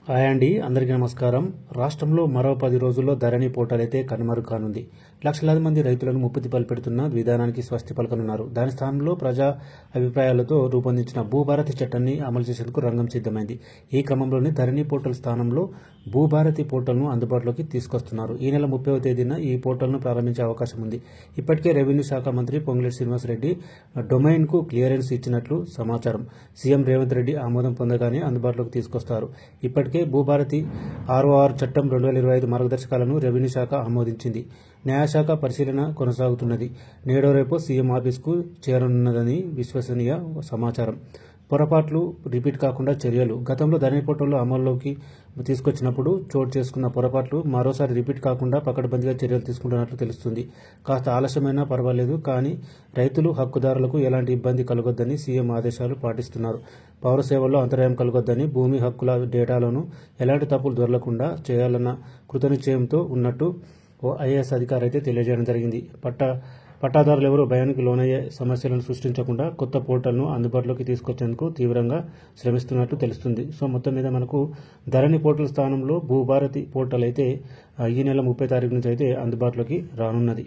Hi అండి, అందరికీ నమస్కారం. రాష్ట్రంలో మరో 10 రోజుల్లో ధరణి పోర్టల్ అయితే కనుమరుగు కానుంది. లక్షలాది మంది రైతులను ముప్పుతి పలిపెడుతున్న విధానానికి స్వస్తి పలకనున్నారు. దాని స్థానంలో ప్రజా అభిప్రాయాలతో రూపొందించిన భూభారతి చట్టాన్ని అమలు చేసేందుకు రంగం సిద్ధమైంది. ఈ క్రమంలోనే ధరణి పోర్టల్ స్థానంలో భూభారతి పోర్టల్ను అందుబాటులోకి తీసుకొస్తున్నారు. ఈ నెల 30వ తేదీన ఈ పోర్టల్ను ప్రారంభించే అవకాశం ఉంది. ఇప్పటికే రెవెన్యూ శాఖ మంత్రి పొంగులేటి శ్రీనివాసరెడ్డి డొమైన్కు క్లియరెన్స్ ఇచ్చినట్లు సమాచారం. సీఎం రేవంత్ రెడ్డి ఆమోదం పొందగానే అందుబాటులోకి తీసుకొస్తారు. ఇప్పటికే భూభారతి ఆర్ఓఆర్ చట్టం 2025 మార్గదర్శకాలను రెవెన్యూ శాఖ ఆమోదించింది. న్యాయశాఖ పరిశీలన కొనసాగుతున్నది. నేడో రేపో సీఎం ఆఫీస్కు చేరనున్నదని విశ్వసనీయ సమాచారం. పొరపాట్లు రిపీట్ కాకుండా చర్యలు. గతంలో ధరణి పోర్టల్లో అమల్లోకి తీసుకొచ్చినప్పుడు చోటు చేసుకున్న పొరపాట్లు మరోసారి రిపీట్ కాకుండా పకడ్బందీగా చర్యలు తీసుకుంటున్నట్లు తెలుస్తుంది. కాస్త ఆలస్యమైనా పర్వాలేదు, కానీ రైతులు, హక్కుదారులకు ఎలాంటి ఇబ్బంది కలగొద్దని సీఎం ఆదేశాలు పాటిస్తున్నారు. పౌర సేవల్లో అంతరాయం కలగొద్దని, భూమి హక్కుల డేటాలోనూ ఎలాంటి తప్పులు దొరలకుండా చేయాలన్న కృతనిశ్చయంతో ఉన్నట్టు ఓ ఐఏఎస్ అధికారి అయితే తెలియజేయడం జరిగింది. పట్టాదారులు ఎవరూ భయానికి లోనయ్యే సమస్యలను సృష్టించకుండా కొత్త పోర్టల్ను అందుబాటులోకి తీసుకొచ్చేందుకు తీవ్రంగా శ్రమిస్తున్నట్టు తెలుస్తుంది. సో మొత్తం మీద మనకు ధరణి పోర్టల్ స్థానంలో భూభారతి పోర్టల్ అయితే ఈ నెల 30 తారీఖు నుంచి అయితే అందుబాటులోకి రానున్నది.